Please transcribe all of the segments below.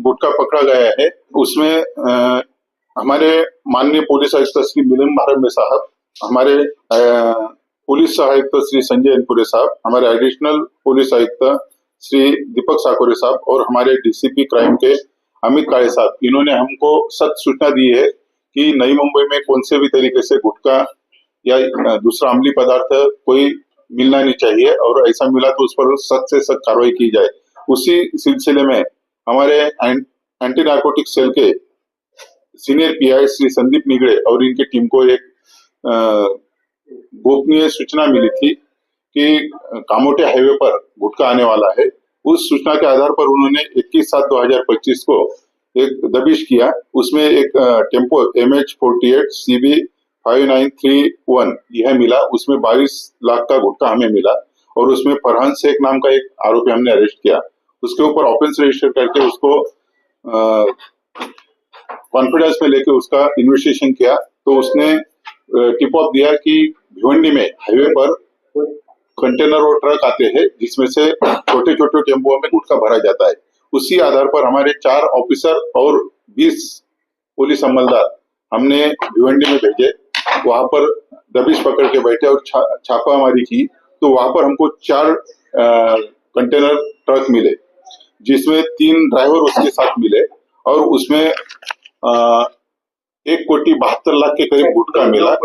गुटखा पकड़ा गया है उसमें हमारे माननीय पुलिस आयुक्त श्री मिलिंद भारंबे साहब, हमारे पुलिस आयुक्त श्री संजय अनपुरे साहब, हमारे एडिशनल पुलिस आयुक्त श्री दीपक साकोरे साहब और हमारे डीसीपी क्राइम के अमित काळे साहब, इन्होंने हमको सख्त सूचना दी है कि नई मुंबई में कौन से भी तरीके से गुटखा या दूसरा अम्लीय पदार्थ कोई मिलना नहीं चाहिए और ऐसा मिला तो उस पर सख्त से सख्त कार्रवाई की जाए। उसी सिलसिले में हमारे एंटी नार्कोटिक सेल के सीनियर पीआई श्री संदीप निगड़े और इनकी टीम को एक गोपनीय सूचना मिली थी कि कामोटे हाईवे पर गुटखा आने वाला है। उस सूचना के आधार पर उन्होंने 21/7/2025 को एक दबिश किया। उसमें एक टेम्पो MH48 CB 5931 यह मिला। उसमें 22 लाख का गुटखा हमें मिला और उसमें फरहान शेख नाम का एक आरोपी हमने अरेस्ट किया। उसके ऊपर ऑफेंस रजिस्टर करके उसको कॉन्फिडेंस में लेके उसका इन्वेस्टिगेशन किया तो उसने टिप ऑफ दिया कि भिवंडी में हाईवे पर कंटेनर और ट्रक आते हैं जिसमें से छोटे छोटे टेम्पो में गुटखा भरा जाता है। उसी आधार पर हमारे 4 ऑफिसर और 20 पुलिस अमलदार हमने भिवंडी में भेजे। वहां पर दबिश पकड़ के बैठे और छापामारी की तो वहां पर हमको 4 कंटेनर ट्रक मिले जिसमें 3 ड्राइवर उसके साथ मिले और उसमें 1,72,00,000 के करीब गुटखा मिला।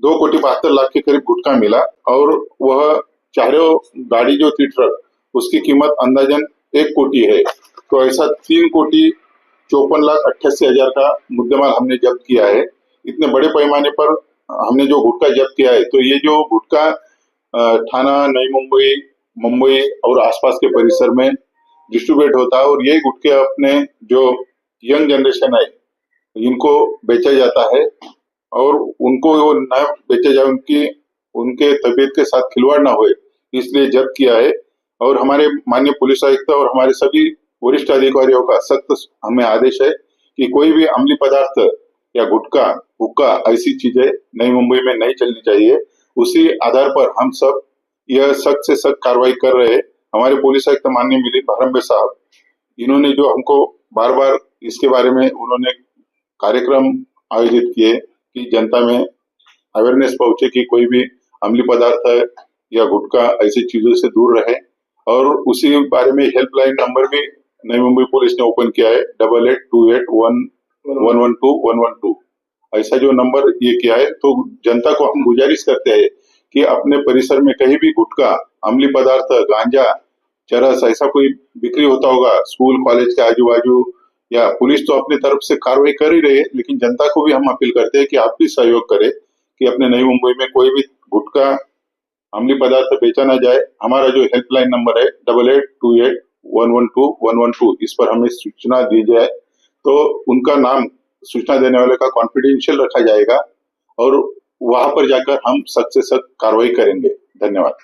2,72,00,000 के करीब गुटखा मिला और वह चारों गाड़ी जो थी ट्रक उसकी कीमत अंदाजन 1 कोटी है। तो ऐसा 3,54,88,000 का मुद्देमाल हमने जब्त किया है। इतने बड़े पैमाने पर हमने जो गुटखा जब्त किया है तो ये जो गुटखा थाना नई मुंबई, मुंबई और आसपास के परिसर में डिस्ट्रीब्यूट होता है और ये गुटखे अपने जो यंग जनरेशन है इनको बेचा जाता है और उनको वो न बेचा जाए, उनके तबीयत के साथ खिलवाड़ ना होए इसलिए जब्त किया है। और हमारे माननीय पुलिस आयुक्त और हमारे सभी वरिष्ठ अधिकारियों का सख्त हमें आदेश है कि कोई भी अम्लीय पदार्थ या गुटखा, हुक्का ऐसी चीजें नई मुंबई में नहीं चलनी चाहिए। उसी आधार पर हम सब यह सख्त से सख्त कार्रवाई कर रहे हैं। हमारे पुलिस आयुक्त माननीय मिलिंद भारंबे साहब, इन्होंने जो हमको बार बार इसके बारे में उन्होंने कार्यक्रम आयोजित किए कि जनता में अवेयरनेस पहुंचे कि कोई भी अम्लीय पदार्थ या गुटखा ऐसी चीजों से दूर रहे। और उसी बारे में हेल्पलाइन नंबर भी नई मुंबई पुलिस ने ओपन किया है 88281112 ऐसा जो नंबर ये किया है। तो जनता को हम गुजारिश करते हैं कि अपने परिसर में कहीं भी गुटखा, अम्लीय पदार्थ, गांजा, चरस ऐसा कोई बिक्री होता होगा स्कूल कॉलेज के आजू बाजू, या पुलिस तो अपनी तरफ से कार्रवाई कर ही रही है लेकिन जनता को भी हम अपील करते हैं कि आप भी सहयोग करें कि अपने नई मुंबई में कोई भी गुटखा, अम्लीय पदार्थ बेचा ना जाए। हमारा जो हेल्पलाइन नंबर है 8828112112 इस पर हमें सूचना दी जाए तो उनका नाम सूचना देने वाले का कॉन्फिडेंशियल रखा जाएगा और वहां पर जाकर हम सख्त से सख्त कार्रवाई करेंगे। धन्यवाद।